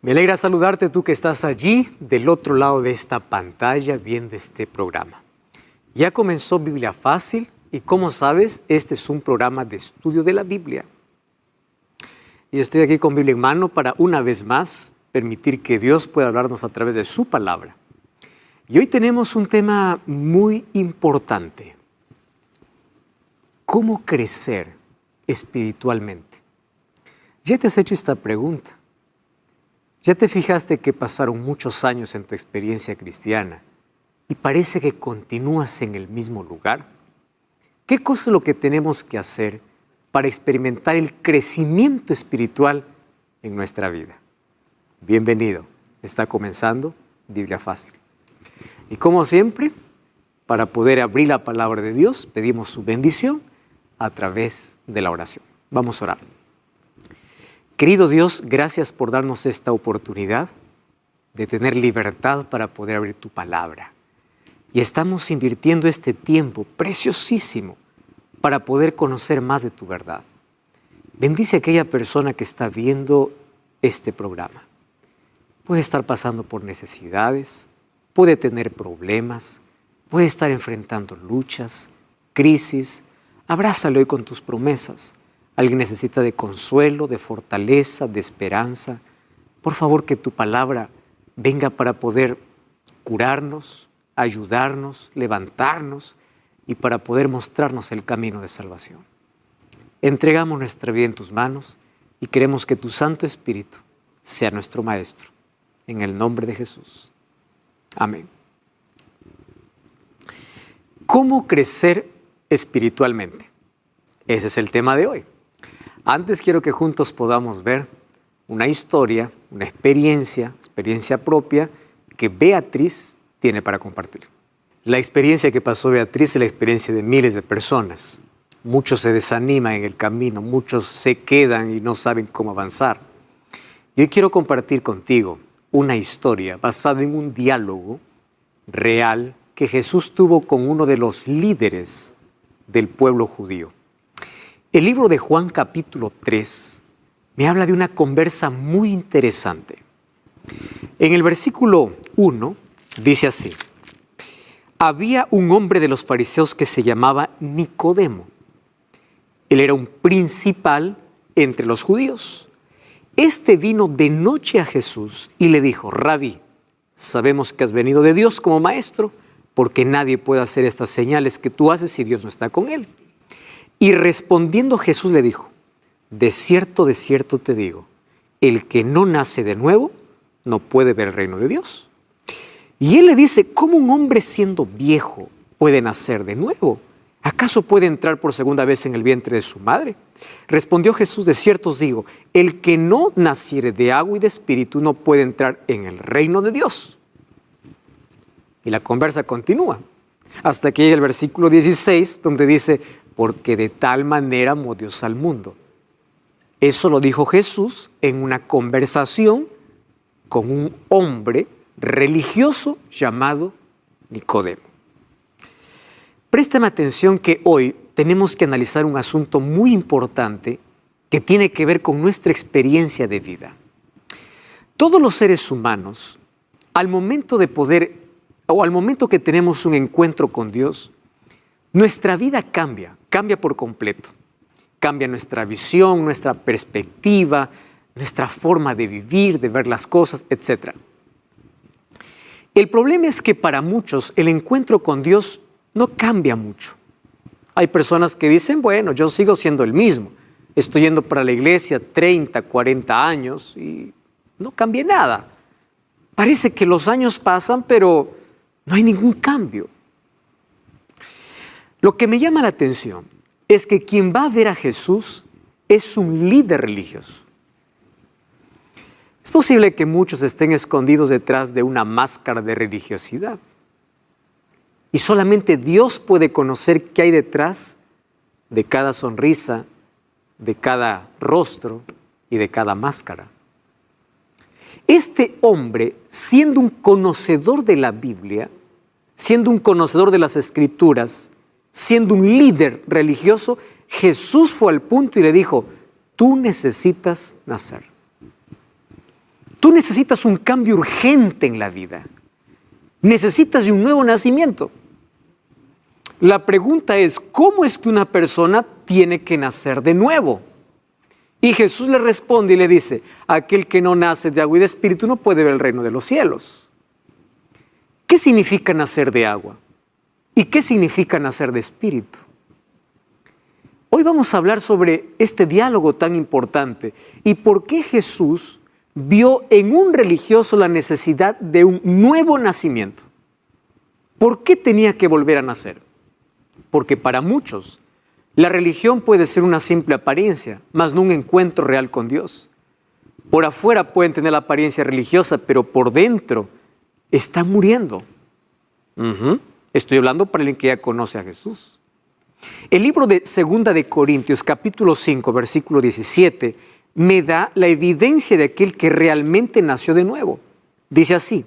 Me alegra saludarte tú que estás allí del otro lado de esta pantalla viendo este programa. Ya comenzó Biblia Fácil y como sabes, este es un programa de estudio de la Biblia. Y estoy aquí con Biblia en mano para una vez más permitir que Dios pueda hablarnos a través de su palabra. Y hoy tenemos un tema muy importante. ¿Cómo crecer espiritualmente? ¿Ya te has hecho esta pregunta? ¿Ya te fijaste que pasaron muchos años en tu experiencia cristiana y parece que continúas en el mismo lugar? ¿Qué cosa es lo que tenemos que hacer para experimentar el crecimiento espiritual en nuestra vida? Bienvenido, está comenzando Biblia Fácil. Y como siempre, para poder abrir la palabra de Dios, pedimos su bendición a través de la oración. Vamos a orar. Querido Dios, gracias por darnos esta oportunidad de tener libertad para poder abrir tu palabra. Y estamos invirtiendo este tiempo preciosísimo para poder conocer más de tu verdad. Bendice a aquella persona que está viendo este programa. Puede estar pasando por necesidades, puede tener problemas, puede estar enfrentando luchas, crisis. Abrázalo hoy con tus promesas. Alguien necesita de consuelo, de fortaleza, de esperanza. Por favor, que tu palabra venga para poder curarnos, ayudarnos, levantarnos y para poder mostrarnos el camino de salvación. Entregamos nuestra vida en tus manos y queremos que tu Santo Espíritu sea nuestro Maestro. En el nombre de Jesús. Amén. ¿Cómo crecer espiritualmente? Ese es el tema de hoy. Antes quiero que juntos podamos ver una historia, una experiencia propia que Beatriz tiene para compartir. La experiencia que pasó Beatriz es la experiencia de miles de personas. Muchos se desaniman en el camino, muchos se quedan y no saben cómo avanzar. Y hoy quiero compartir contigo una historia basada en un diálogo real que Jesús tuvo con uno de los líderes del pueblo judío. El libro de Juan capítulo 3 me habla de una conversa muy interesante. En el versículo 1 dice así: había un hombre de los fariseos que se llamaba Nicodemo. Él era un principal entre los judíos. Este vino de noche a Jesús y le dijo: Rabí, sabemos que has venido de Dios como maestro, porque nadie puede hacer estas señales que tú haces si Dios no está con él. Y respondiendo Jesús le dijo: de cierto te digo, el que no nace de nuevo no puede ver el reino de Dios. Y él le dice: ¿cómo un hombre siendo viejo puede nacer de nuevo? ¿Acaso puede entrar por segunda vez en el vientre de su madre? Respondió Jesús: de cierto os digo, el que no naciere de agua y de espíritu no puede entrar en el reino de Dios. Y la conversa continúa, hasta que llega el versículo 16, donde dice: porque de tal manera amó Dios al mundo. Eso lo dijo Jesús en una conversación con un hombre religioso llamado Nicodemo. Préstame atención que hoy tenemos que analizar un asunto muy importante que tiene que ver con nuestra experiencia de vida. Todos los seres humanos, al momento que tenemos un encuentro con Dios, nuestra vida cambia por completo. Cambia nuestra visión, nuestra perspectiva, nuestra forma de vivir, de ver las cosas, etc. El problema es que para muchos el encuentro con Dios no cambia mucho. Hay personas que dicen: bueno, yo sigo siendo el mismo. Estoy yendo para la iglesia 30, 40 años y no cambié nada. Parece que los años pasan, pero no hay ningún cambio. Lo que me llama la atención es que quien va a ver a Jesús es un líder religioso. Es posible que muchos estén escondidos detrás de una máscara de religiosidad. Y solamente Dios puede conocer qué hay detrás de cada sonrisa, de cada rostro y de cada máscara. Este hombre, siendo un conocedor de la Biblia, siendo un conocedor de las Escrituras, siendo un líder religioso, Jesús fue al punto y le dijo: tú necesitas nacer. Tú necesitas un cambio urgente en la vida. Necesitas de un nuevo nacimiento. La pregunta es, ¿cómo es que una persona tiene que nacer de nuevo? Y Jesús le responde y le dice, aquel que no nace de agua y de espíritu no puede ver el reino de los cielos. ¿Qué significa nacer de agua? ¿Y qué significa nacer de espíritu? Hoy vamos a hablar sobre este diálogo tan importante y por qué Jesús vio en un religioso la necesidad de un nuevo nacimiento. ¿Por qué tenía que volver a nacer? Porque para muchos la religión puede ser una simple apariencia, mas no un encuentro real con Dios. Por afuera pueden tener la apariencia religiosa, pero por dentro están muriendo. Estoy hablando para alguien que ya conoce a Jesús. El libro de 2 de Corintios, capítulo 5, versículo 17, me da la evidencia de aquel que realmente nació de nuevo. Dice así,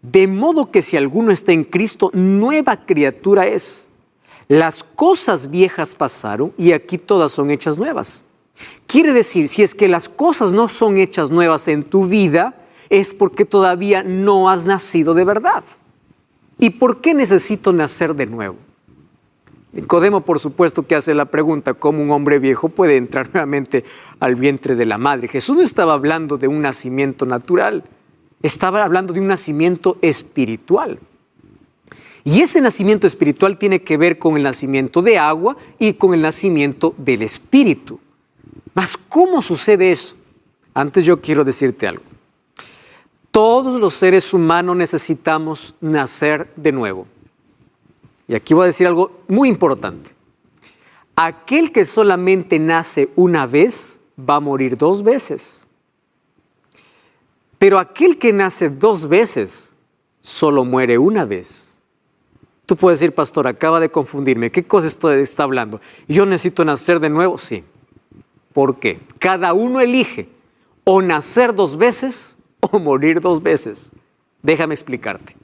de modo que si alguno está en Cristo, nueva criatura es. Las cosas viejas pasaron y aquí todas son hechas nuevas. Quiere decir, si es que las cosas no son hechas nuevas en tu vida, es porque todavía no has nacido de verdad. ¿Y por qué necesito nacer de nuevo? Nicodemo, por supuesto, que hace la pregunta, ¿cómo un hombre viejo puede entrar nuevamente al vientre de la madre? Jesús no estaba hablando de un nacimiento natural, estaba hablando de un nacimiento espiritual. Y ese nacimiento espiritual tiene que ver con el nacimiento de agua y con el nacimiento del espíritu. Mas, ¿cómo sucede eso? Antes yo quiero decirte algo. Todos los seres humanos necesitamos nacer de nuevo. Y aquí voy a decir algo muy importante. Aquel que solamente nace una vez va a morir 2 veces. Pero aquel que nace 2 veces solo muere una vez. Tú puedes decir, pastor, acaba de confundirme. ¿Qué cosa está hablando? ¿Yo necesito nacer de nuevo? Sí. ¿Por qué? Cada uno elige o nacer 2 veces o morir 2 veces. Déjame explicarte.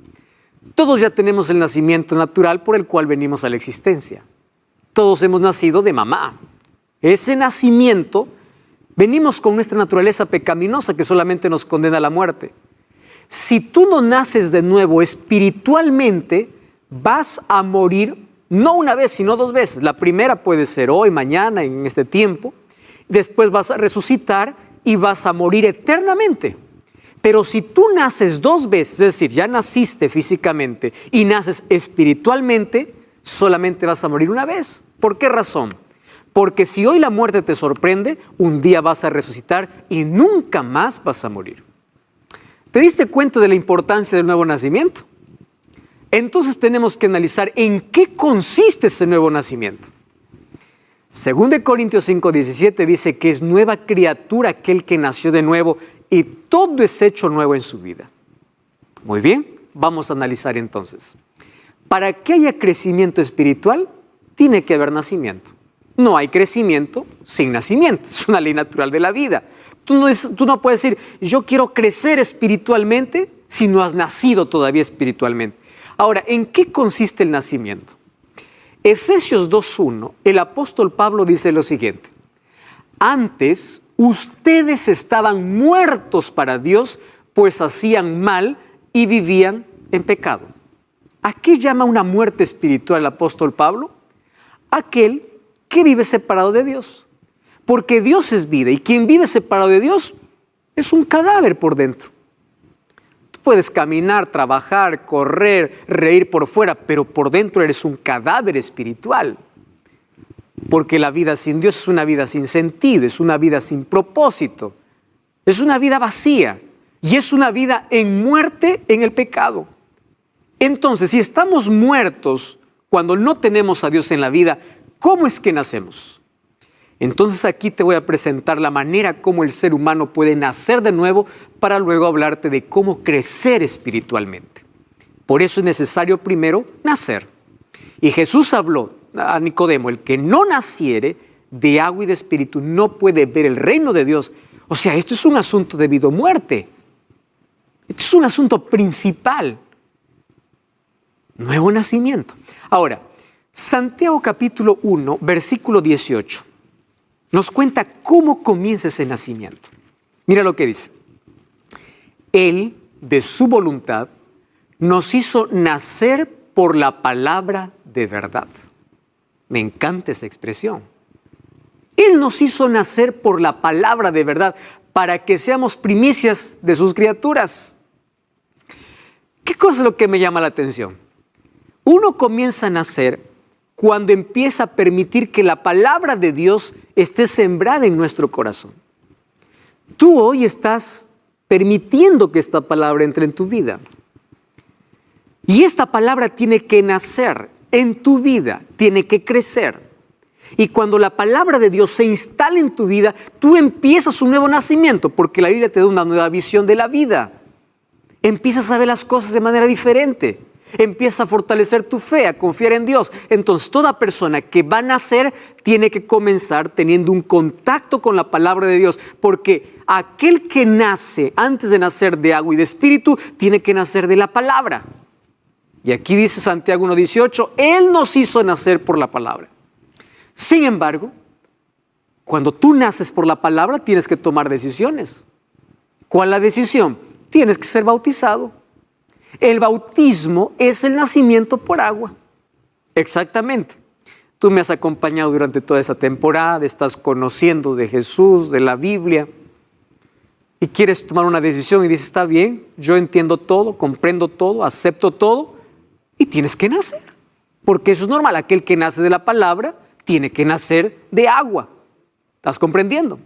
Todos ya tenemos el nacimiento natural por el cual venimos a la existencia. Todos hemos nacido de mamá. Ese nacimiento, venimos con nuestra naturaleza pecaminosa que solamente nos condena a la muerte. Si tú no naces de nuevo espiritualmente, vas a morir no una vez, sino 2 veces. La primera puede ser hoy, mañana, en este tiempo. Después vas a resucitar y vas a morir eternamente. Pero si tú naces 2 veces, es decir, ya naciste físicamente y naces espiritualmente, solamente vas a morir una vez. ¿Por qué razón? Porque si hoy la muerte te sorprende, un día vas a resucitar y nunca más vas a morir. ¿Te diste cuenta de la importancia del nuevo nacimiento? Entonces tenemos que analizar en qué consiste ese nuevo nacimiento. 2 Corintios 5:17 dice que es nueva criatura aquel que nació de nuevo y todo es hecho nuevo en su vida. Muy bien, vamos a analizar entonces. Para que haya crecimiento espiritual, tiene que haber nacimiento. No hay crecimiento sin nacimiento, es una ley natural de la vida. Tú no puedes decir, yo quiero crecer espiritualmente si no has nacido todavía espiritualmente. Ahora, ¿en qué consiste el nacimiento? Efesios 2:1, el apóstol Pablo dice lo siguiente. Antes, ustedes estaban muertos para Dios, pues hacían mal y vivían en pecado. ¿A qué llama una muerte espiritual el apóstol Pablo? Aquel que vive separado de Dios. Porque Dios es vida y quien vive separado de Dios es un cadáver por dentro. Puedes caminar, trabajar, correr, reír por fuera, pero por dentro eres un cadáver espiritual. Porque la vida sin Dios es una vida sin sentido, es una vida sin propósito, es una vida vacía y es una vida en muerte en el pecado. Entonces, si estamos muertos cuando no tenemos a Dios en la vida, ¿cómo es que nacemos? Entonces aquí te voy a presentar la manera como el ser humano puede nacer de nuevo para luego hablarte de cómo crecer espiritualmente. Por eso es necesario primero nacer. Y Jesús habló a Nicodemo, el que no naciere de agua y de espíritu no puede ver el reino de Dios. O sea, esto es un asunto de vida o muerte. Esto es un asunto principal. Nuevo nacimiento. Ahora, Santiago capítulo 1, versículo 18. Nos cuenta cómo comienza ese nacimiento. Mira lo que dice. Él, de su voluntad, nos hizo nacer por la palabra de verdad. Me encanta esa expresión. Él nos hizo nacer por la palabra de verdad para que seamos primicias de sus criaturas. ¿Qué cosa es lo que me llama la atención? Uno comienza a nacer cuando empieza a permitir que la palabra de Dios esté sembrada en nuestro corazón. Tú hoy estás permitiendo que esta palabra entre en tu vida. Y esta palabra tiene que nacer en tu vida, tiene que crecer. Y cuando la palabra de Dios se instala en tu vida, tú empiezas un nuevo nacimiento, porque la Biblia te da una nueva visión de la vida. Empiezas a ver las cosas de manera diferente. Empiezas a fortalecer tu fe, a confiar en Dios. Entonces, toda persona que va a nacer tiene que comenzar teniendo un contacto con la palabra de Dios, porque aquel que nace antes de nacer de agua y de espíritu, tiene que nacer de la palabra. Y aquí dice Santiago 1:18, Él nos hizo nacer por la palabra. Sin embargo, cuando tú naces por la palabra, tienes que tomar decisiones. ¿Cuál es la decisión? Tienes que ser bautizado. El bautismo es el nacimiento por agua. Exactamente. Tú me has acompañado durante toda esta temporada, estás conociendo de Jesús, de la Biblia, y quieres tomar una decisión y dices, está bien, yo entiendo todo, comprendo todo, acepto todo, y tienes que nacer. Porque eso es normal, aquel que nace de la palabra tiene que nacer de agua. ¿Estás comprendiendo?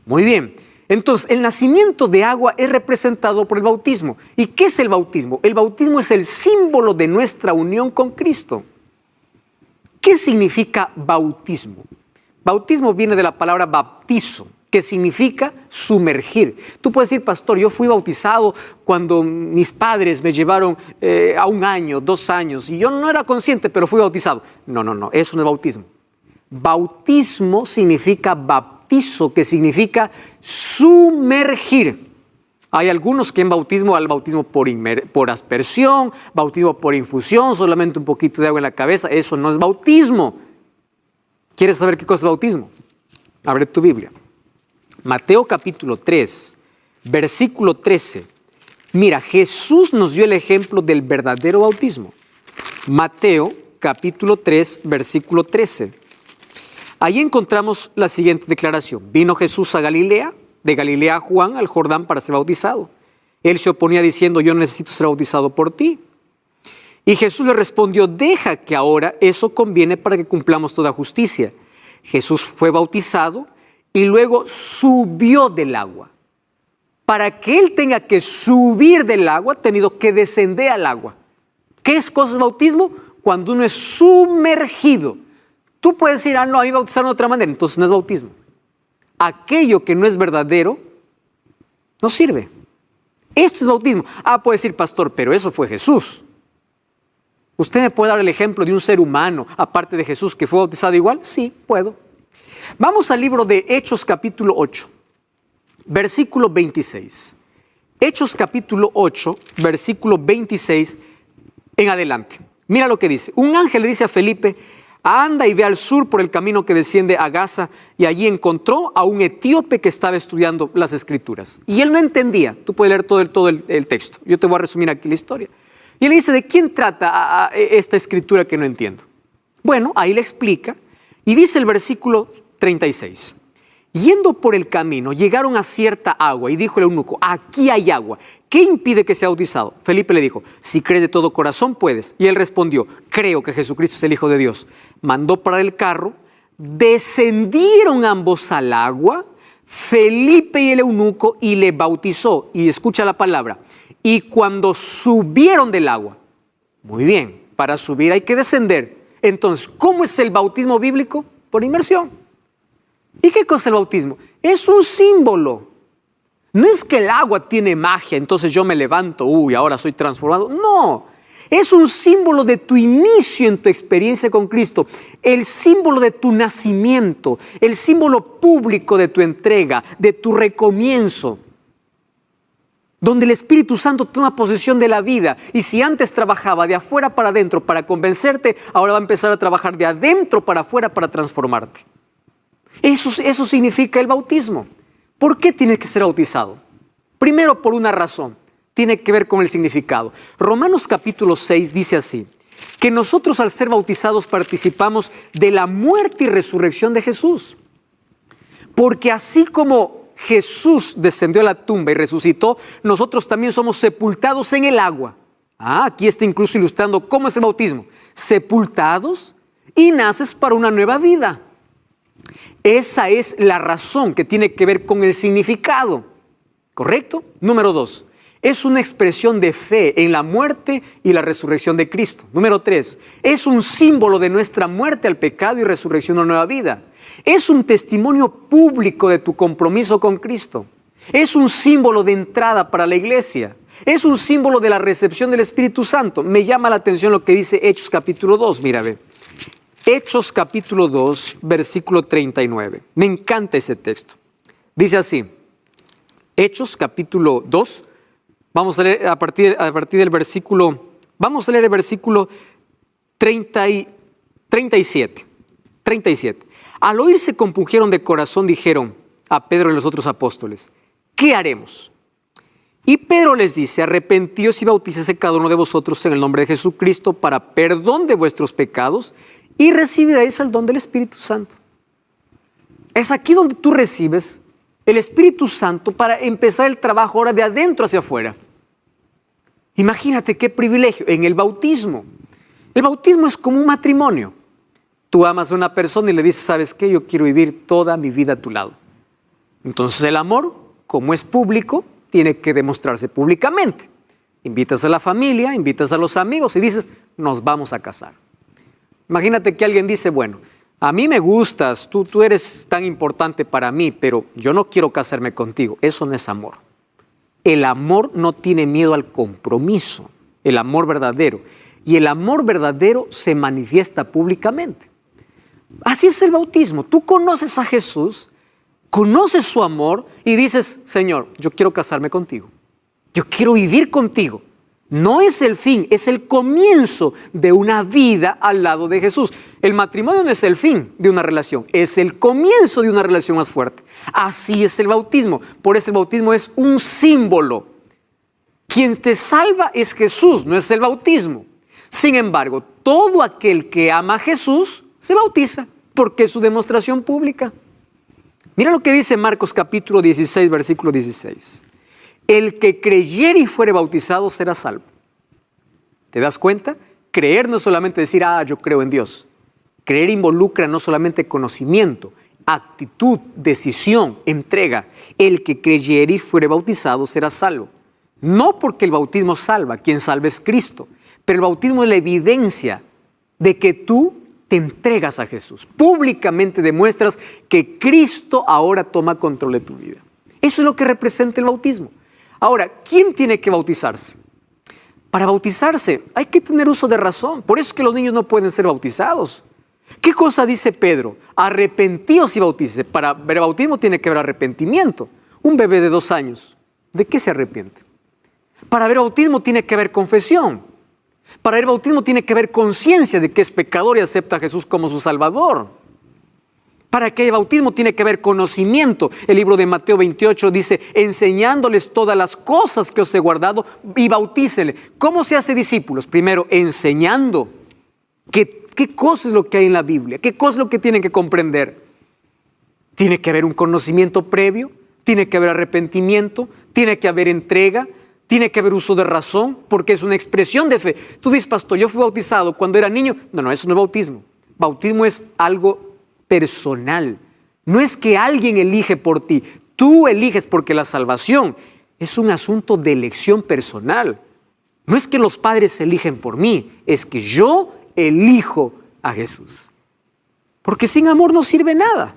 Muy bien. Entonces, el nacimiento de agua es representado por el bautismo. ¿Y qué es el bautismo? El bautismo es el símbolo de nuestra unión con Cristo. ¿Qué significa bautismo? Bautismo viene de la palabra baptizo, que significa sumergir. Tú puedes decir, pastor, yo fui bautizado cuando mis padres me llevaron a 1 año, 2 años, y yo no era consciente, pero fui bautizado. No, eso no es bautismo. Bautismo significa baptizo, que significa sumergir. Hay algunos que en bautismo, al bautismo por aspersión, bautismo por infusión, solamente un poquito de agua en la cabeza, eso no es bautismo. ¿Quieres saber qué cosa es bautismo? Abre tu Biblia. Mateo capítulo 3, versículo 13. Mira, Jesús nos dio el ejemplo del verdadero bautismo. Mateo capítulo 3, versículo 13. Ahí encontramos la siguiente declaración. Vino Jesús a Galilea, de Galilea a Juan, al Jordán, para ser bautizado. Él se oponía diciendo, yo no necesito ser bautizado por ti. Y Jesús le respondió, deja que ahora eso conviene para que cumplamos toda justicia. Jesús fue bautizado y luego subió del agua. Para que él tenga que subir del agua, ha tenido que descender al agua. ¿Qué es cosa de bautismo? Cuando uno es sumergido. Tú puedes decir, no, a mí me bautizaron de otra manera, entonces no es bautismo. Aquello que no es verdadero, no sirve. Esto es bautismo. Puede decir, pastor, pero eso fue Jesús. ¿Usted me puede dar el ejemplo de un ser humano, aparte de Jesús, que fue bautizado igual? Sí, puedo. Vamos al libro de Hechos capítulo 8, versículo 26. Hechos capítulo 8, versículo 26 en adelante. Mira lo que dice. Un ángel le dice a Felipe, anda y ve al sur por el camino que desciende a Gaza, y allí encontró a un etíope que estaba estudiando las escrituras. Y él no entendía. Tú puedes leer todo el texto. Yo te voy a resumir aquí la historia. Y él dice, ¿de quién trata esta escritura que no entiendo? Bueno, ahí le explica, y dice el versículo 36. Yendo por el camino, llegaron a cierta agua, y dijo el eunuco, aquí hay agua, ¿qué impide que sea bautizado? Felipe le dijo, si crees de todo corazón puedes. Y él respondió, creo que Jesucristo es el Hijo de Dios. Mandó parar el carro, descendieron ambos al agua, Felipe y el eunuco, y le bautizó. Y escucha la palabra, y cuando subieron del agua, muy bien, para subir hay que descender. Entonces, ¿cómo es el bautismo bíblico? Por inmersión. ¿Y qué cosa es el bautismo? Es un símbolo. No es que el agua tiene magia, entonces yo me levanto, ahora soy transformado. No, es un símbolo de tu inicio en tu experiencia con Cristo, el símbolo de tu nacimiento, el símbolo público de tu entrega, de tu recomienzo, donde el Espíritu Santo toma posesión de la vida. Y si antes trabajaba de afuera para adentro para convencerte, ahora va a empezar a trabajar de adentro para afuera para transformarte. Eso significa el bautismo. ¿Por qué tienes que ser bautizado? Primero, por una razón. Tiene que ver con el significado. Romanos capítulo 6 dice así, que nosotros al ser bautizados participamos de la muerte y resurrección de Jesús. Porque así como Jesús descendió a la tumba y resucitó, nosotros también somos sepultados en el agua. Aquí está incluso ilustrando cómo es el bautismo. Sepultados y naces para una nueva vida. Esa es la razón que tiene que ver con el significado. ¿Correcto? Número 2. Es una expresión de fe en la muerte y la resurrección de Cristo. Número 3. Es un símbolo de nuestra muerte al pecado y resurrección a una nueva vida. Es un testimonio público de tu compromiso con Cristo. Es un símbolo de entrada para la iglesia. Es un símbolo de la recepción del Espíritu Santo. Me llama la atención lo que dice Hechos capítulo 2. Mira, ve. Hechos capítulo 2, versículo 39. Me encanta ese texto. Dice así. Hechos capítulo 2. Vamos a leer a partir del versículo. Vamos a leer el versículo 37. Al oír se compungieron de corazón, dijeron a Pedro y los otros apóstoles, ¿qué haremos? Y Pedro les dice, arrepentíos y bautícese cada uno de vosotros en el nombre de Jesucristo para perdón de vuestros pecados y recibiréis el don del Espíritu Santo. Es aquí donde tú recibes el Espíritu Santo para empezar el trabajo ahora de adentro hacia afuera. Imagínate qué privilegio en el bautismo. El bautismo es como un matrimonio. Tú amas a una persona y le dices, ¿sabes qué? Yo quiero vivir toda mi vida a tu lado. Entonces el amor, como es público, tiene que demostrarse públicamente. Invitas a la familia, invitas a los amigos y dices, nos vamos a casar. Imagínate que alguien dice, bueno, a mí me gustas, tú eres tan importante para mí, pero yo no quiero casarme contigo. Eso no es amor. El amor no tiene miedo al compromiso, el amor verdadero. Y el amor verdadero se manifiesta públicamente. Así es el bautismo. Tú conoces a Jesús, conoces su amor y dices, Señor, yo quiero casarme contigo. Yo quiero vivir contigo. No es el fin, es el comienzo de una vida al lado de Jesús. El matrimonio no es el fin de una relación, es el comienzo de una relación más fuerte. Así es el bautismo. Por eso el bautismo es un símbolo. Quien te salva es Jesús, no es el bautismo. Sin embargo, todo aquel que ama a Jesús se bautiza porque es su demostración pública. Mira lo que dice Marcos capítulo 16, versículo 16. El que creyere y fuere bautizado será salvo. ¿Te das cuenta? Creer no es solamente decir, yo creo en Dios. Creer involucra no solamente conocimiento, actitud, decisión, entrega. El que creyere y fuere bautizado será salvo. No porque el bautismo salva, quien salva es Cristo. Pero el bautismo es la evidencia de que tú te entregas a Jesús. Públicamente demuestras que Cristo ahora toma control de tu vida. Eso es lo que representa el bautismo. Ahora, ¿quién tiene que bautizarse? Para bautizarse hay que tener uso de razón. Por eso es que los niños no pueden ser bautizados. ¿Qué cosa dice Pedro? Arrepentíos y bautícese. Para ver bautismo tiene que haber arrepentimiento. Un bebé de 2 años, ¿de qué se arrepiente? Para ver bautismo tiene que haber confesión. Para el bautismo tiene que haber conciencia de que es pecador y acepta a Jesús como su Salvador. Para que haya bautismo tiene que haber conocimiento. El libro de Mateo 28 dice, enseñándoles todas las cosas que os he guardado y bautícele. ¿Cómo se hace discípulos? Primero, enseñando. ¿Qué cosa es lo que hay en la Biblia? ¿Qué cosa es lo que tienen que comprender? Tiene que haber un conocimiento previo, tiene que haber arrepentimiento, tiene que haber entrega, tiene que haber uso de razón, porque es una expresión de fe. Tú dices, pastor, yo fui bautizado cuando era niño. No, eso no es bautismo. Bautismo es algo personal. No es que alguien elige por ti. Tú eliges porque la salvación es un asunto de elección personal. No es que los padres eligen por mí, es que yo elijo a Jesús. Porque sin amor no sirve nada.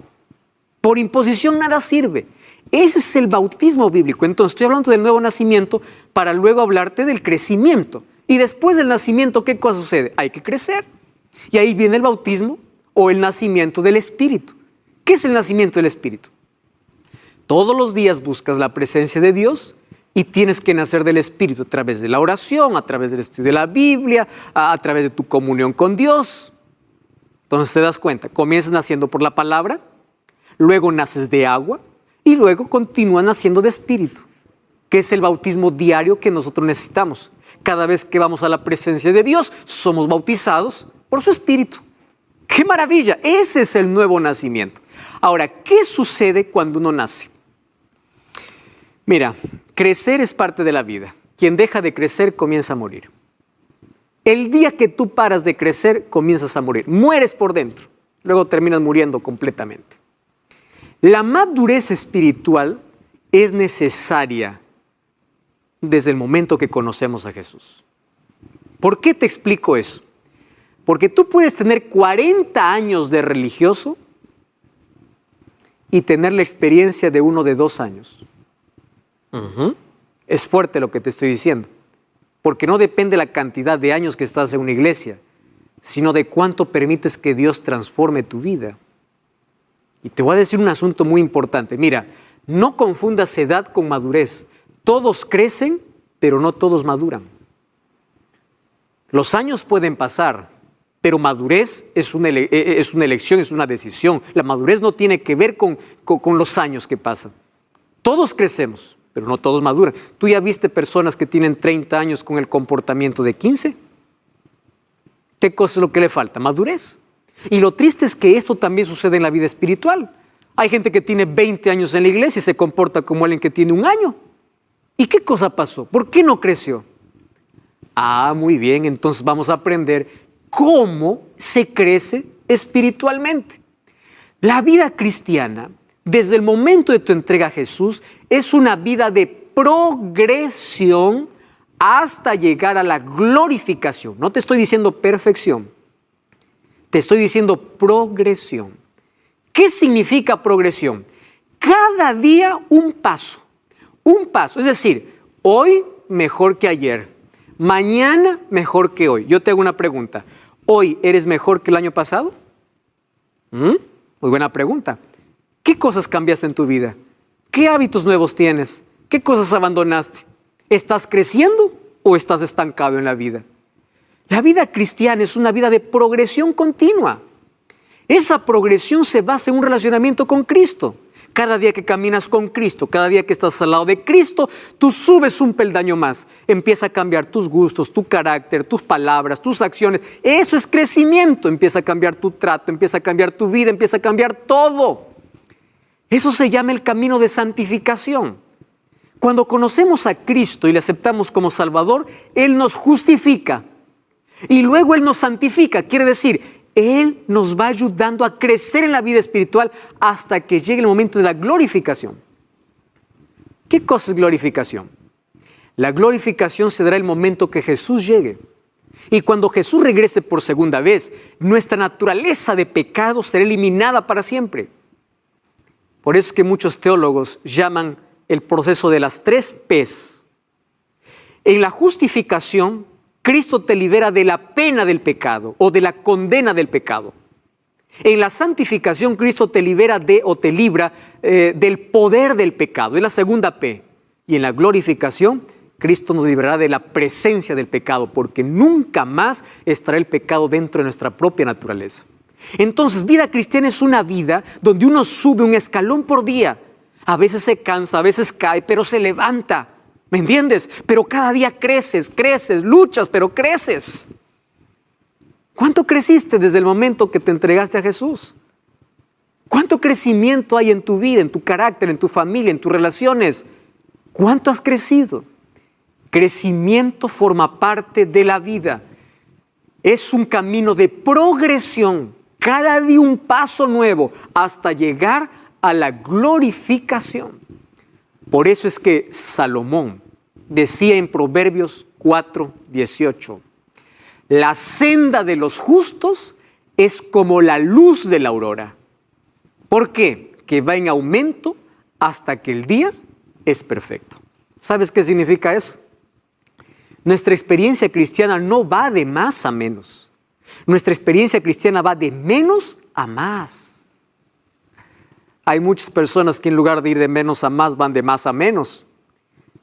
Por imposición nada sirve. Ese es el bautismo bíblico. Entonces estoy hablando del nuevo nacimiento para luego hablarte del crecimiento. Y después del nacimiento, ¿qué cosa sucede? Hay que crecer. Y ahí viene el bautismo o el nacimiento del Espíritu. ¿Qué es el nacimiento del Espíritu? Todos los días buscas la presencia de Dios y tienes que nacer del Espíritu a través de la oración, a través del estudio de la Biblia, a través de tu comunión con Dios. Entonces te das cuenta, comienzas naciendo por la palabra, luego naces de agua y luego continúas naciendo de Espíritu. que es el bautismo diario que nosotros necesitamos. Cada vez que vamos a la presencia de Dios, somos bautizados por su Espíritu. ¡Qué maravilla! Ese es el nuevo nacimiento. Ahora, ¿qué sucede cuando uno nace? Mira, crecer es parte de la vida. Quien deja de crecer comienza a morir. El día que tú paras de crecer, comienzas a morir. Mueres por dentro. Luego terminas muriendo completamente. La madurez espiritual es necesaria desde el momento que conocemos a Jesús. ¿Por qué te explico eso? Porque tú puedes tener 40 años de religioso y tener la experiencia de uno de 2 años. Es fuerte lo que te estoy diciendo, porque no depende la cantidad de años que estás en una iglesia, sino de cuánto permites que Dios transforme tu vida. Y te voy a decir un asunto muy importante. Mira, no confundas edad con madurez. Todos crecen, pero no todos maduran. Los años pueden pasar, pero madurez es una elección, es una decisión. La madurez no tiene que ver con los años que pasan. Todos crecemos, pero no todos maduran. ¿Tú ya viste personas que tienen 30 años con el comportamiento de 15? ¿Qué cosa es lo que le falta? Madurez. Y lo triste es que esto también sucede en la vida espiritual. Hay gente que tiene 20 años en la iglesia y se comporta como alguien que tiene 1 año. ¿Y qué cosa pasó? ¿Por qué no creció? Muy bien, entonces vamos a aprender cómo se crece espiritualmente. La vida cristiana, desde el momento de tu entrega a Jesús, es una vida de progresión hasta llegar a la glorificación. No te estoy diciendo perfección, te estoy diciendo progresión. ¿Qué significa progresión? Cada día un paso, es decir, hoy mejor que ayer, mañana mejor que hoy. Yo te hago una pregunta, ¿hoy eres mejor que el año pasado? Muy buena pregunta. ¿Qué cosas cambiaste en tu vida? ¿Qué hábitos nuevos tienes? ¿Qué cosas abandonaste? ¿Estás creciendo o estás estancado en la vida? La vida cristiana es una vida de progresión continua. Esa progresión se basa en un relacionamiento con Cristo. Cada día que caminas con Cristo, cada día que estás al lado de Cristo, tú subes un peldaño más. Empieza a cambiar tus gustos, tu carácter, tus palabras, tus acciones. Eso es crecimiento. Empieza a cambiar tu trato, empieza a cambiar tu vida, empieza a cambiar todo. Eso se llama el camino de santificación. Cuando conocemos a Cristo y le aceptamos como Salvador, Él nos justifica y luego Él nos santifica. Quiere decir, Él nos va ayudando a crecer en la vida espiritual hasta que llegue el momento de la glorificación. ¿Qué cosa es glorificación? La glorificación se dará el momento que Jesús llegue. Y cuando Jesús regrese por segunda vez, nuestra naturaleza de pecado será eliminada para siempre. Por eso es que muchos teólogos llaman el proceso de las 3 P's. En la justificación, Cristo te libera de la pena del pecado o de la condena del pecado. En la santificación, Cristo te libera te libra del poder del pecado. Es la segunda P. Y en la glorificación, Cristo nos librará de la presencia del pecado, porque nunca más estará el pecado dentro de nuestra propia naturaleza. Entonces, vida cristiana es una vida donde uno sube un escalón por día. A veces se cansa, a veces cae, pero se levanta. ¿Me entiendes? Pero cada día creces, luchas, pero creces. ¿Cuánto creciste desde el momento que te entregaste a Jesús? ¿Cuánto crecimiento hay en tu vida, en tu carácter, en tu familia, en tus relaciones? ¿Cuánto has crecido? Crecimiento forma parte de la vida. Es un camino de progresión. Cada día un paso nuevo hasta llegar a la glorificación. Por eso es que Salomón decía en Proverbios 4:18, la senda de los justos es como la luz de la aurora. ¿Por qué? Que va en aumento hasta que el día es perfecto. ¿Sabes qué significa eso? Nuestra experiencia cristiana no va de más a menos. Nuestra experiencia cristiana va de menos a más. Hay muchas personas que en lugar de ir de menos a más, van de más a menos.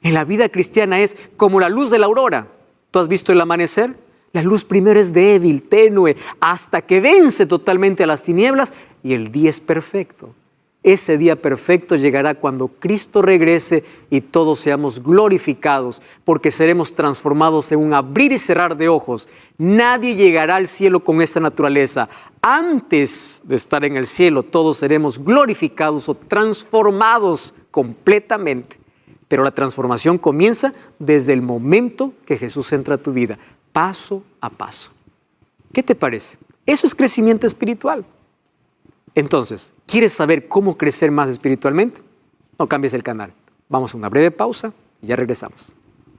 En la vida cristiana es como la luz de la aurora. ¿Tú has visto el amanecer? La luz primero es débil, tenue, hasta que vence totalmente a las tinieblas y el día es perfecto. Ese día perfecto llegará cuando Cristo regrese y todos seamos glorificados, porque seremos transformados en un abrir y cerrar de ojos. Nadie llegará al cielo con esta naturaleza. Antes de estar en el cielo, todos seremos glorificados o transformados completamente. Pero la transformación comienza desde el momento que Jesús entra a tu vida, paso a paso. ¿Qué te parece? Eso es crecimiento espiritual. Entonces, ¿quieres saber cómo crecer más espiritualmente? No cambies el canal. Vamos a una breve pausa y ya regresamos.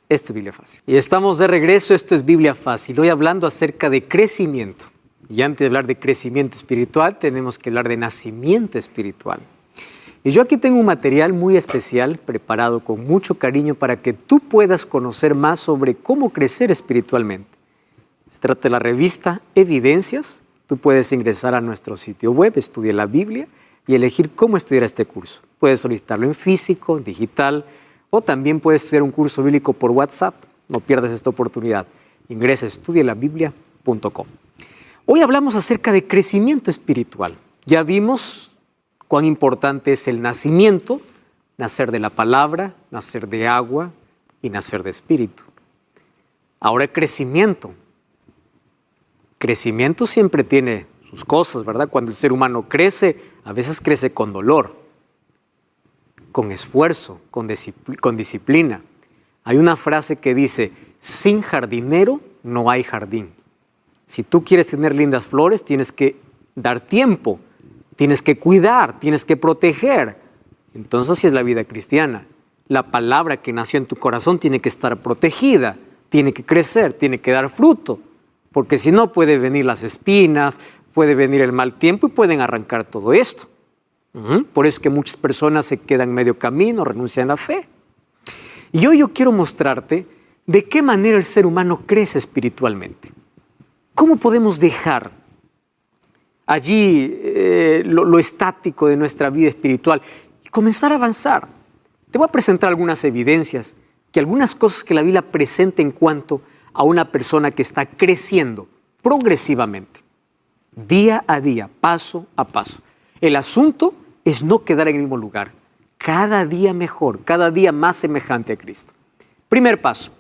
Esto es Biblia Fácil. Y estamos de regreso, esto es Biblia Fácil. Hoy hablando acerca de crecimiento. Y antes de hablar de crecimiento espiritual, tenemos que hablar de nacimiento espiritual. Y yo aquí tengo un material muy especial, preparado con mucho cariño para que tú puedas conocer más sobre cómo crecer espiritualmente. Se trata de la revista Evidencias. Tú puedes ingresar a nuestro sitio web, estudia la Biblia y elegir cómo estudiar este curso. Puedes solicitarlo en físico, digital, o también puedes estudiar un curso bíblico por WhatsApp. No pierdas esta oportunidad. Ingresa a estudialabiblia.com. Hoy hablamos acerca de crecimiento espiritual. Ya vimos cuán importante es el nacimiento, nacer de la palabra, nacer de agua y nacer de espíritu. Ahora el crecimiento. Crecimiento siempre tiene sus cosas, ¿verdad? Cuando el ser humano crece, a veces crece con dolor, con esfuerzo, con disciplina. Hay una frase que dice, sin jardinero no hay jardín. Si tú quieres tener lindas flores, tienes que dar tiempo, tienes que cuidar, tienes que proteger. Entonces así es la vida cristiana. La palabra que nació en tu corazón tiene que estar protegida, tiene que crecer, tiene que dar fruto. Porque si no, puede venir las espinas, puede venir el mal tiempo y pueden arrancar todo esto. Por eso es que muchas personas se quedan medio camino, renuncian a la fe. Y hoy yo quiero mostrarte de qué manera el ser humano crece espiritualmente. ¿Cómo podemos dejar allí lo estático de nuestra vida espiritual y comenzar a avanzar? Te voy a presentar algunas evidencias, que algunas cosas que la Biblia presenta en cuanto a una persona que está creciendo progresivamente, día a día, paso a paso. El asunto es no quedar en el mismo lugar, cada día mejor, cada día más semejante a Cristo. Primer paso,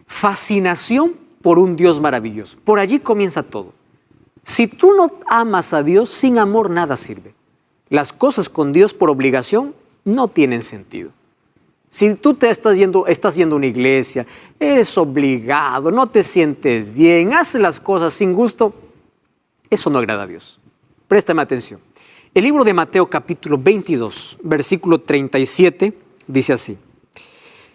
fascinación por un Dios maravilloso. Por allí comienza todo. Si tú no amas a Dios, sin amor nada sirve. Las cosas con Dios por obligación no tienen sentido. Si tú estás yendo a una iglesia, eres obligado, no te sientes bien, haces las cosas sin gusto, eso no agrada a Dios. Préstame atención. El libro de Mateo capítulo 22, versículo 37, dice así.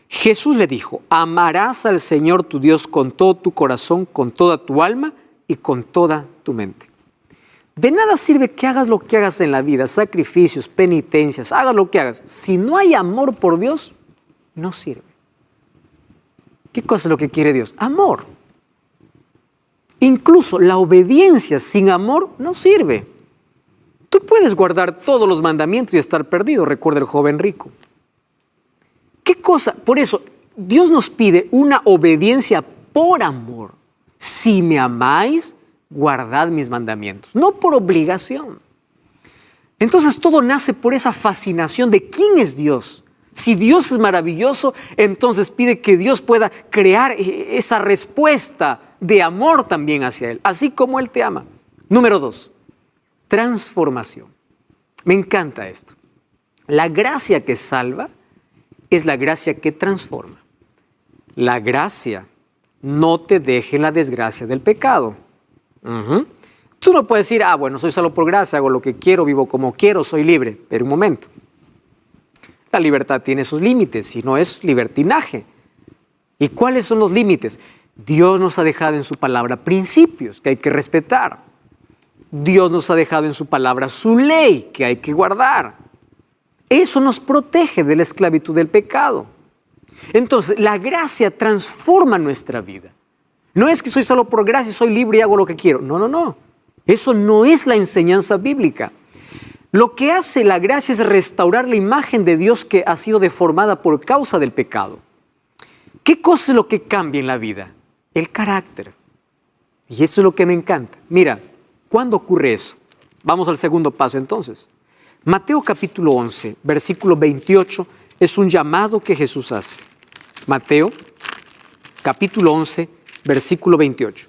Jesús le dijo, amarás al Señor tu Dios con todo tu corazón, con toda tu alma y con toda tu mente. De nada sirve que hagas lo que hagas en la vida, sacrificios, penitencias, hagas lo que hagas. Si no hay amor por Dios, no sirve. ¿Qué cosa es lo que quiere Dios? Amor. Incluso la obediencia sin amor no sirve. Tú puedes guardar todos los mandamientos y estar perdido, recuerda el joven rico. ¿Qué cosa? Por eso, Dios nos pide una obediencia por amor. Si me amáis, guardad mis mandamientos, no por obligación. Entonces todo nace por esa fascinación de quién es Dios. Si Dios es maravilloso, entonces pide que Dios pueda crear esa respuesta de amor también hacia Él, así como Él te ama. Número 2, transformación. Me encanta esto. La gracia que salva es la gracia que transforma. La gracia no te deje en la desgracia del pecado. Tú no puedes decir, bueno, soy salvo por gracia, hago lo que quiero, vivo como quiero, soy libre. Pero un momento. La libertad tiene sus límites, si no es libertinaje. ¿Y cuáles son los límites? Dios nos ha dejado en su palabra principios que hay que respetar. Dios nos ha dejado en su palabra su ley que hay que guardar. Eso nos protege de la esclavitud del pecado. Entonces, la gracia transforma nuestra vida. No es que soy solo por gracia, soy libre y hago lo que quiero. No. Eso no es la enseñanza bíblica. Lo que hace la gracia es restaurar la imagen de Dios que ha sido deformada por causa del pecado. ¿Qué cosa es lo que cambia en la vida? El carácter. Y esto es lo que me encanta. Mira, ¿cuándo ocurre eso? Vamos al segundo paso entonces. Mateo capítulo 11, versículo 28, es un llamado que Jesús hace. Mateo capítulo 11, versículo 28.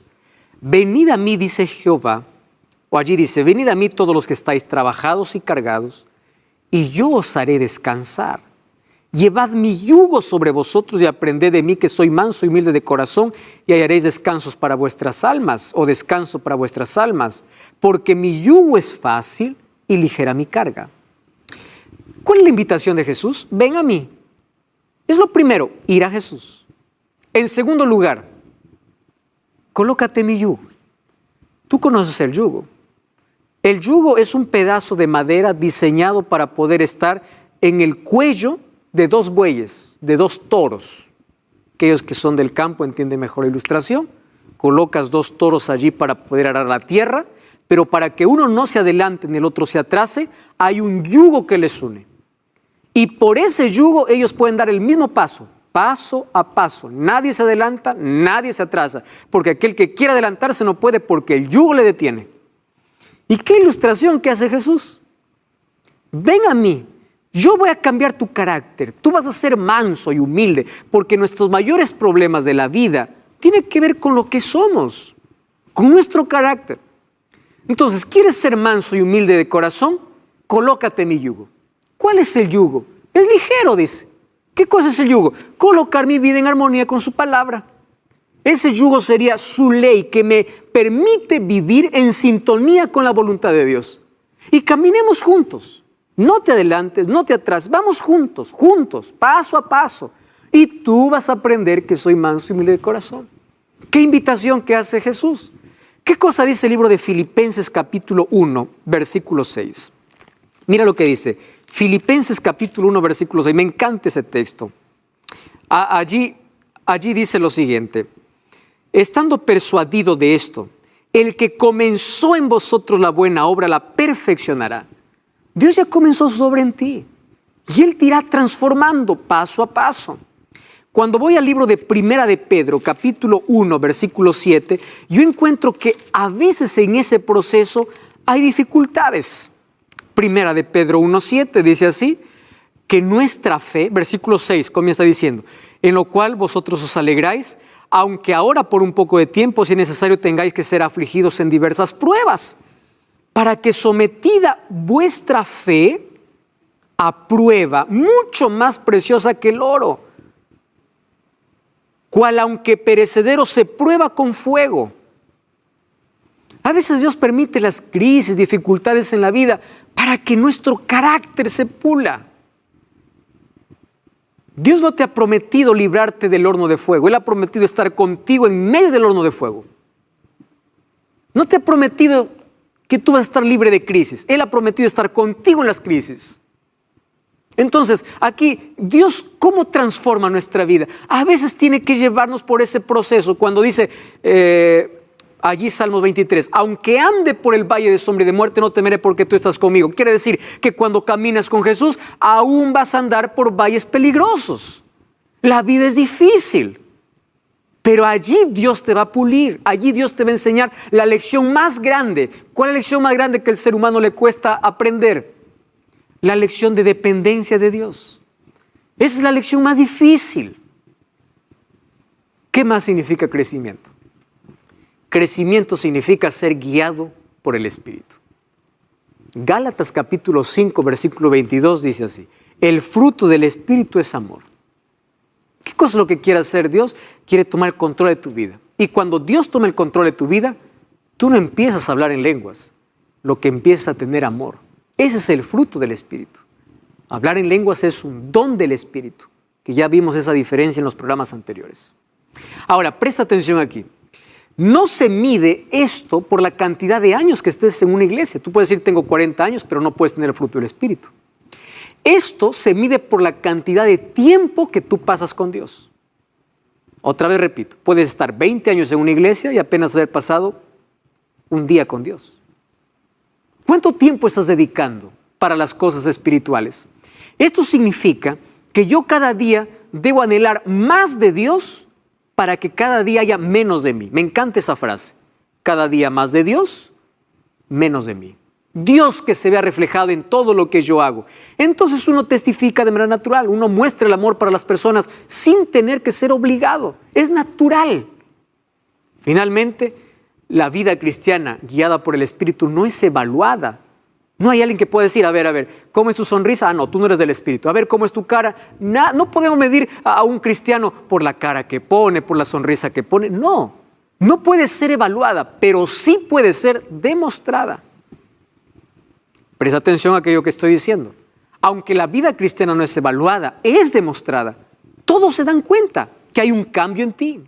Venid a mí, dice Jehová, o allí dice, venid a mí todos los que estáis trabajados y cargados, y yo os haré descansar. Llevad mi yugo sobre vosotros y aprended de mí, que soy manso y humilde de corazón, y hallaréis descansos para vuestras almas, o descanso para vuestras almas, porque mi yugo es fácil y ligera mi carga. ¿Cuál es la invitación de Jesús? Ven a mí. Es lo primero, ir a Jesús. En segundo lugar, colócate mi yugo. Tú conoces el yugo. El yugo es un pedazo de madera diseñado para poder estar en el cuello de dos bueyes, de dos toros. Aquellos que son del campo entienden mejor la ilustración. Colocas dos toros allí para poder arar la tierra, pero para que uno no se adelante ni el otro se atrase, hay un yugo que les une. Y por ese yugo ellos pueden dar el mismo paso, paso a paso. Nadie se adelanta, nadie se atrasa, porque aquel que quiere adelantarse no puede porque el yugo le detiene. ¿Y qué ilustración que hace Jesús? Ven a mí, yo voy a cambiar tu carácter, tú vas a ser manso y humilde, porque nuestros mayores problemas de la vida tienen que ver con lo que somos, con nuestro carácter. Entonces, ¿quieres ser manso y humilde de corazón? Colócate mi yugo. ¿Cuál es el yugo? Es ligero, dice. ¿Qué cosa es el yugo? Colocar mi vida en armonía con su palabra. Ese yugo sería su ley que me permite vivir en sintonía con la voluntad de Dios. Y caminemos juntos. No te adelantes, no te atrases. Vamos juntos, paso a paso. Y tú vas a aprender que soy manso y humilde de corazón. ¿Qué invitación que hace Jesús? ¿Qué cosa dice el libro de Filipenses capítulo 1, versículo 6? Mira lo que dice. Filipenses capítulo 1, versículo 6. Me encanta ese texto. Allí dice lo siguiente. Estando persuadido de esto, el que comenzó en vosotros la buena obra la perfeccionará. Dios ya comenzó su obra en ti. Y Él te irá transformando paso a paso. Cuando voy al libro de Primera de Pedro, capítulo 1, versículo 7, yo encuentro que a veces en ese proceso hay dificultades. Primera de Pedro 1:7 dice así, que nuestra fe, versículo 6 comienza diciendo, en lo cual vosotros os alegráis, aunque ahora por un poco de tiempo, si es necesario, tengáis que ser afligidos en diversas pruebas, para que sometida vuestra fe a prueba, mucho más preciosa que el oro, cual aunque perecedero se prueba con fuego. A veces Dios permite las crisis, dificultades en la vida para que nuestro carácter se pula. Dios no te ha prometido librarte del horno de fuego. Él ha prometido estar contigo en medio del horno de fuego. No te ha prometido que tú vas a estar libre de crisis. Él ha prometido estar contigo en las crisis. Entonces, aquí, Dios, ¿cómo transforma nuestra vida? A veces tiene que llevarnos por ese proceso. Cuando dice, allí Salmos 23, aunque ande por el valle de sombra y de muerte, no temeré porque tú estás conmigo. Quiere decir que cuando caminas con Jesús, aún vas a andar por valles peligrosos. La vida es difícil, pero allí Dios te va a pulir. Allí Dios te va a enseñar la lección más grande. ¿Cuál es la lección más grande que al ser humano le cuesta aprender? La lección de dependencia de Dios. Esa es la lección más difícil. ¿Qué más significa crecimiento? Crecimiento significa ser guiado por el Espíritu. Gálatas capítulo 5, versículo 22 dice así, el fruto del Espíritu es amor. ¿Qué cosa es lo que quiere hacer Dios? Quiere tomar el control de tu vida. Y cuando Dios toma el control de tu vida, tú no empiezas a hablar en lenguas, lo que empieza a tener amor. Ese es el fruto del Espíritu. Hablar en lenguas es un don del Espíritu, que ya vimos esa diferencia en los programas anteriores. Ahora, presta atención aquí. No se mide esto por la cantidad de años que estés en una iglesia. Tú puedes decir, tengo 40 años, pero no puedes tener el fruto del Espíritu. Esto se mide por la cantidad de tiempo que tú pasas con Dios. Otra vez repito, puedes estar 20 años en una iglesia y apenas haber pasado un día con Dios. ¿Cuánto tiempo estás dedicando para las cosas espirituales? Esto significa que yo cada día debo anhelar más de Dios para que cada día haya menos de mí. Me encanta esa frase. Cada día más de Dios, menos de mí. Dios que se vea reflejado en todo lo que yo hago. Entonces uno testifica de manera natural, uno muestra el amor para las personas sin tener que ser obligado. Es natural. Finalmente, la vida cristiana guiada por el Espíritu no es evaluada. No hay alguien que pueda decir, a ver, ¿cómo es tu sonrisa? Ah, no, tú no eres del Espíritu. A ver, ¿cómo es tu cara? No podemos medir a un cristiano por la cara que pone, por la sonrisa que pone. No puede ser evaluada, pero sí puede ser demostrada. Presta atención a aquello que estoy diciendo. Aunque la vida cristiana no es evaluada, es demostrada. Todos se dan cuenta que hay un cambio en ti.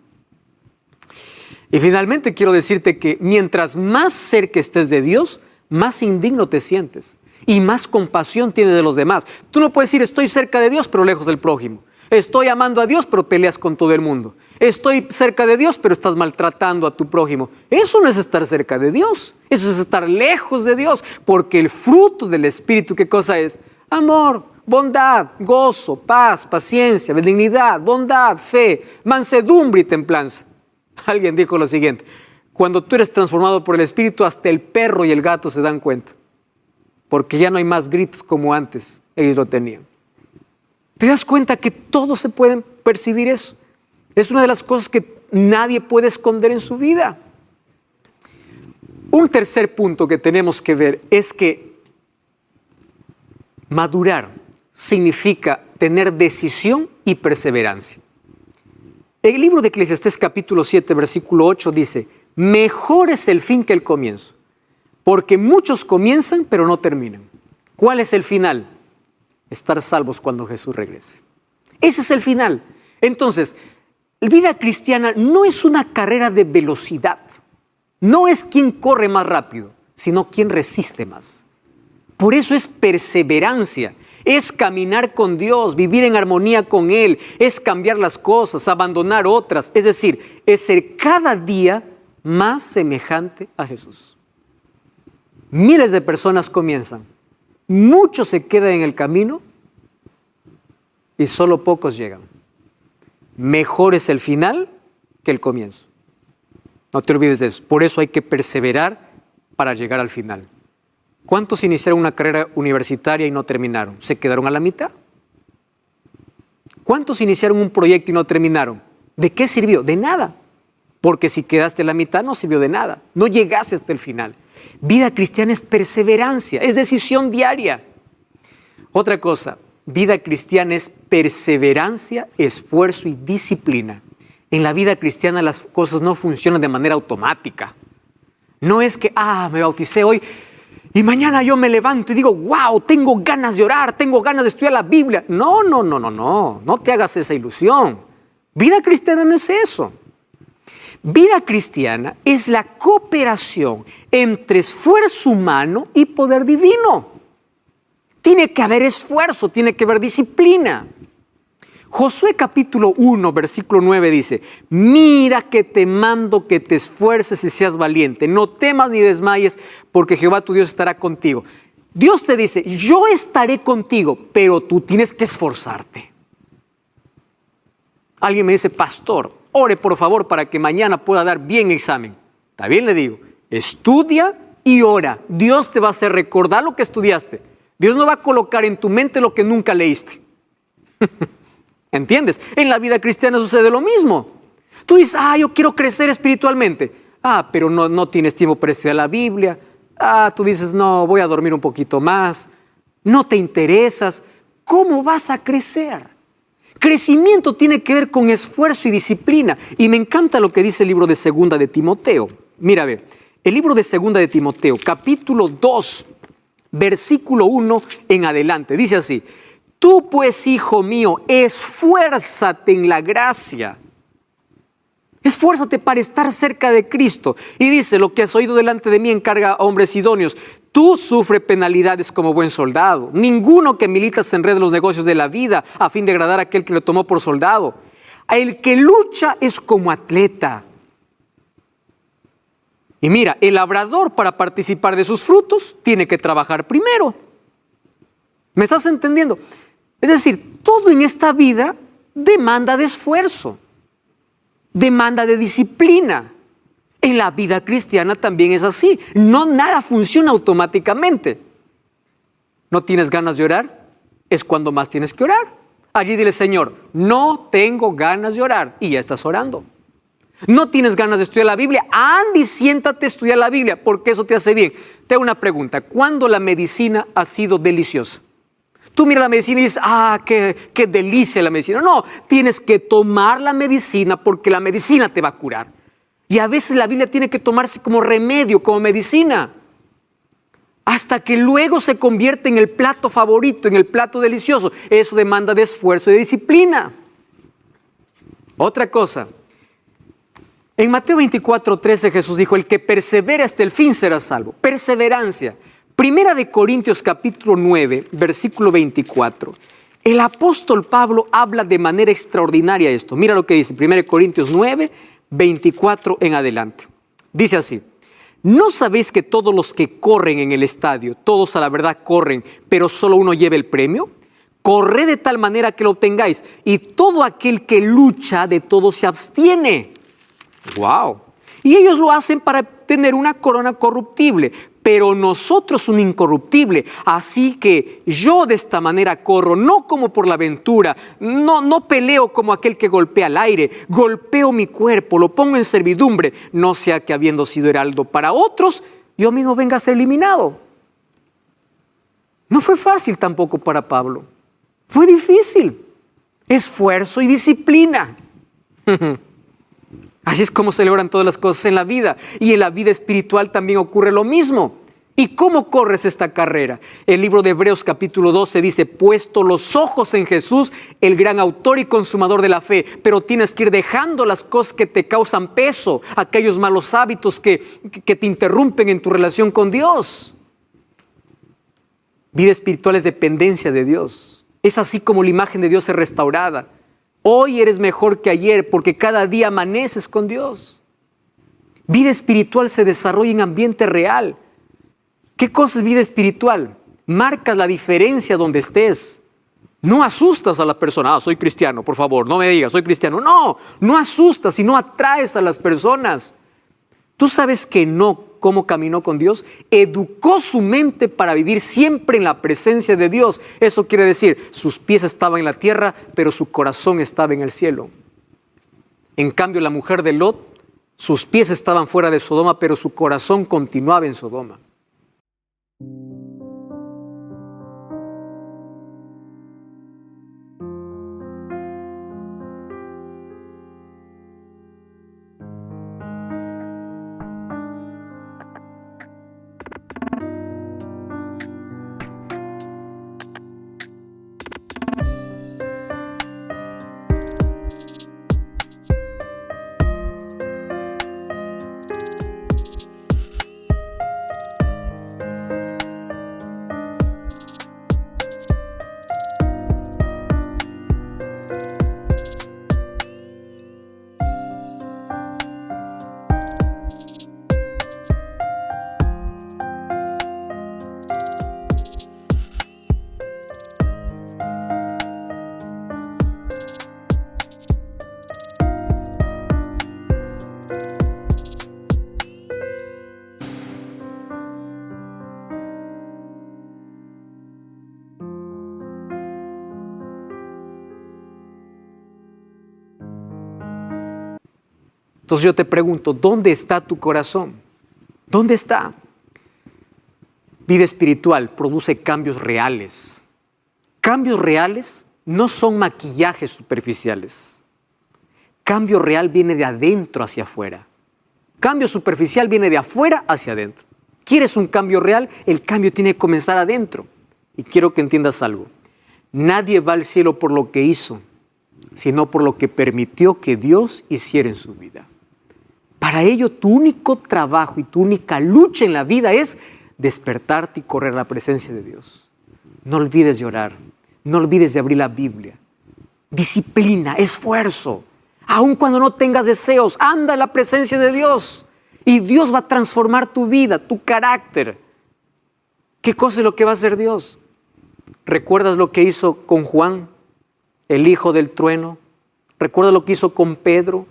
Y finalmente quiero decirte que mientras más cerca estés de Dios, más indigno te sientes y más compasión tienes de los demás. Tú no puedes decir, estoy cerca de Dios, pero lejos del prójimo. Estoy amando a Dios, pero peleas con todo el mundo. Estoy cerca de Dios, pero estás maltratando a tu prójimo. Eso no es estar cerca de Dios. Eso es estar lejos de Dios. Porque el fruto del Espíritu, ¿qué cosa es? Amor, bondad, gozo, paz, paciencia, benignidad, bondad, fe, mansedumbre y templanza. Alguien dijo lo siguiente: cuando tú eres transformado por el Espíritu, hasta el perro y el gato se dan cuenta. Porque ya no hay más gritos como antes ellos lo tenían. ¿Te das cuenta que todos se pueden percibir eso? Es una de las cosas que nadie puede esconder en su vida. Un tercer punto que tenemos que ver es que madurar significa tener decisión y perseverancia. El libro de Eclesiastés capítulo 7, versículo 8 dice: mejor es el fin que el comienzo, porque muchos comienzan pero no terminan. ¿Cuál es el final? Estar salvos cuando Jesús regrese. Ese es el final. Entonces, la vida cristiana no es una carrera de velocidad. No es quien corre más rápido, sino quien resiste más. Por eso es perseverancia. Es caminar con Dios, vivir en armonía con Él. Es cambiar las cosas, abandonar otras. Es decir, es ser cada día más semejante a Jesús. Miles de personas comienzan. Muchos se quedan en el camino y solo pocos llegan. Mejor es el final que el comienzo. No te olvides de eso. Por eso hay que perseverar para llegar al final. ¿Cuántos iniciaron una carrera universitaria y no terminaron? ¿Se quedaron a la mitad? ¿Cuántos iniciaron un proyecto y no terminaron? ¿De qué sirvió? De nada. Porque si quedaste a la mitad no sirvió de nada. No llegaste hasta el final. Vida cristiana es perseverancia, es decisión diaria. Otra cosa, vida cristiana es perseverancia, esfuerzo y disciplina. En la vida cristiana las cosas no funcionan de manera automática. No es que, me bauticé hoy y mañana yo me levanto y digo, wow, tengo ganas de orar, tengo ganas de estudiar la Biblia. No te hagas esa ilusión. Vida cristiana no es eso. Vida cristiana es la cooperación entre esfuerzo humano y poder divino. Tiene que haber esfuerzo, tiene que haber disciplina. Josué capítulo 1, versículo 9 dice: mira que te mando que te esfuerces y seas valiente. No temas ni desmayes, porque Jehová tu Dios estará contigo. Dios te dice, yo estaré contigo, pero tú tienes que esforzarte. Alguien me dice, pastor, ore por favor para que mañana pueda dar bien examen. Está bien, le digo, estudia y ora. Dios te va a hacer recordar lo que estudiaste. Dios no va a colocar en tu mente lo que nunca leíste. ¿Entiendes? En la vida cristiana sucede lo mismo. Tú dices, yo quiero crecer espiritualmente. Pero no tienes tiempo para estudiar la Biblia. Tú dices, no, voy a dormir un poquito más. No te interesas. ¿Cómo vas a crecer? Crecimiento tiene que ver con esfuerzo y disciplina. Y me encanta lo que dice el libro de Segunda de Timoteo. Mira, ve, el libro de Segunda de Timoteo, capítulo 2, versículo 1 en adelante. Dice así: tú pues, hijo mío, esfuérzate en la gracia. Esfuérzate para estar cerca de Cristo. Y dice, lo que has oído delante de mí encarga a hombres idóneos. Tú sufre penalidades como buen soldado. Ninguno que milita se enrede en los negocios de la vida a fin de agradar a aquel que lo tomó por soldado. El que lucha es como atleta. Y mira, el labrador para participar de sus frutos tiene que trabajar primero. ¿Me estás entendiendo? Es decir, todo en esta vida demanda de esfuerzo, demanda de disciplina. En la vida cristiana también es así. No nada funciona automáticamente. ¿No tienes ganas de orar? Es cuando más tienes que orar. Allí dile, Señor, no tengo ganas de orar. Y ya estás orando. ¿No tienes ganas de estudiar la Biblia? Anda y siéntate a estudiar la Biblia, porque eso te hace bien. Te hago una pregunta. ¿Cuándo la medicina ha sido deliciosa? Tú miras la medicina y dices, qué delicia la medicina. No, tienes que tomar la medicina porque la medicina te va a curar. Y a veces la Biblia tiene que tomarse como remedio, como medicina, hasta que luego se convierte en el plato favorito, en el plato delicioso. Eso demanda de esfuerzo y de disciplina. Otra cosa. En Mateo 24:13 Jesús dijo, el que persevere hasta el fin será salvo. Perseverancia. Primera de Corintios capítulo 9, versículo 24. El apóstol Pablo habla de manera extraordinaria esto. Mira lo que dice, 1 Corintios 9, 24 en adelante. Dice así, ¿no sabéis que todos los que corren en el estadio, todos a la verdad corren, pero solo uno lleva el premio? Corred de tal manera que lo obtengáis, y todo aquel que lucha de todo se abstiene. ¡Wow! Y ellos lo hacen para tener una corona corruptible, pero nosotros un incorruptible. Así que yo de esta manera corro, no como por la aventura, no peleo como aquel que golpea al aire, golpeo mi cuerpo, lo pongo en servidumbre, no sea que habiendo sido heraldo para otros, yo mismo venga a ser eliminado. No fue fácil tampoco para Pablo, fue difícil, esfuerzo y disciplina. Así es como se logran todas las cosas en la vida. Y en la vida espiritual también ocurre lo mismo. ¿Y cómo corres esta carrera? El libro de Hebreos capítulo 12 dice, puesto los ojos en Jesús, el gran autor y consumador de la fe. Pero tienes que ir dejando las cosas que te causan peso, aquellos malos hábitos que te interrumpen en tu relación con Dios. Vida espiritual es dependencia de Dios. Es así como la imagen de Dios es restaurada. Hoy eres mejor que ayer porque cada día amaneces con Dios. Vida espiritual se desarrolla en ambiente real. ¿Qué cosa es vida espiritual? Marcas la diferencia donde estés. No asustas a la persona. Soy cristiano, por favor, no me digas, soy cristiano. No asustas, sino atraes a las personas. ¿Tú sabes que no cómo caminó con Dios? Educó su mente para vivir siempre en la presencia de Dios. Eso quiere decir, sus pies estaban en la tierra, pero su corazón estaba en el cielo. En cambio, la mujer de Lot, sus pies estaban fuera de Sodoma, pero su corazón continuaba en Sodoma. Entonces yo te pregunto, ¿dónde está tu corazón? ¿Dónde está? Vida espiritual produce cambios reales. Cambios reales no son maquillajes superficiales. Cambio real viene de adentro hacia afuera. Cambio superficial viene de afuera hacia adentro. ¿Quieres un cambio real? El cambio tiene que comenzar adentro. Y quiero que entiendas algo. Nadie va al cielo por lo que hizo, sino por lo que permitió que Dios hiciera en su vida. Para ello, tu único trabajo y tu única lucha en la vida es despertarte y correr a la presencia de Dios. No olvides de orar, no olvides de abrir la Biblia. Disciplina, esfuerzo. Aun cuando no tengas deseos, anda en la presencia de Dios. Y Dios va a transformar tu vida, tu carácter. ¿Qué cosa es lo que va a hacer Dios? ¿Recuerdas lo que hizo con Juan, el hijo del trueno? ¿Recuerdas lo que hizo con Pedro?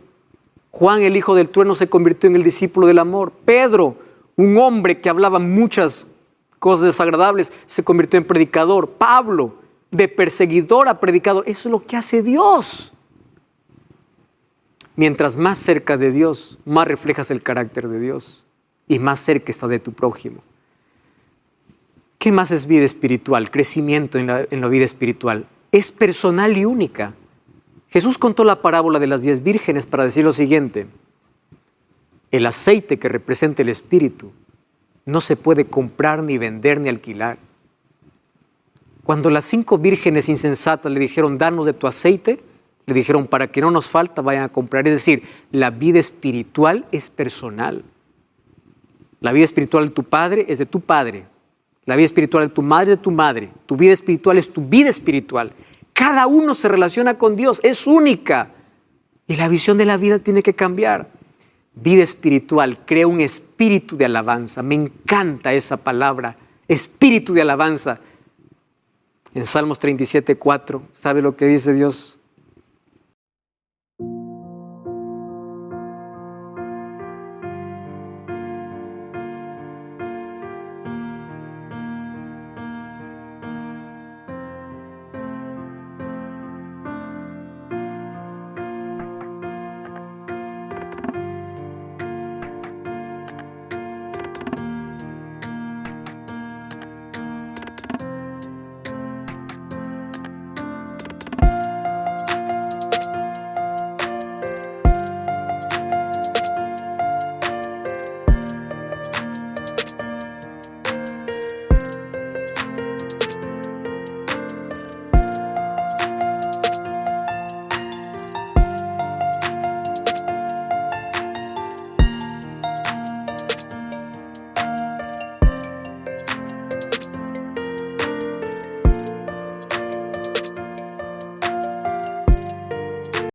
Juan, el hijo del trueno, se convirtió en el discípulo del amor. Pedro, un hombre que hablaba muchas cosas desagradables, se convirtió en predicador. Pablo, de perseguidor a predicador. Eso es lo que hace Dios. Mientras más cerca de Dios, más reflejas el carácter de Dios y más cerca estás de tu prójimo. ¿Qué más es vida espiritual? Crecimiento en la vida espiritual. Es personal y única. Jesús contó la parábola de las 10 vírgenes para decir lo siguiente: el aceite que representa el Espíritu no se puede comprar, ni vender, ni alquilar. Cuando las 5 vírgenes insensatas le dijeron, danos de tu aceite, le dijeron, para que no nos falta, vayan a comprar. Es decir, la vida espiritual es personal. La vida espiritual de tu padre es de tu padre. La vida espiritual de tu madre es de tu madre. Tu vida espiritual es tu vida espiritual. Cada uno se relaciona con Dios, es única. Y la visión de la vida tiene que cambiar. Vida espiritual crea un espíritu de alabanza. Me encanta esa palabra, espíritu de alabanza. En Salmos 37:4, ¿sabe lo que dice Dios?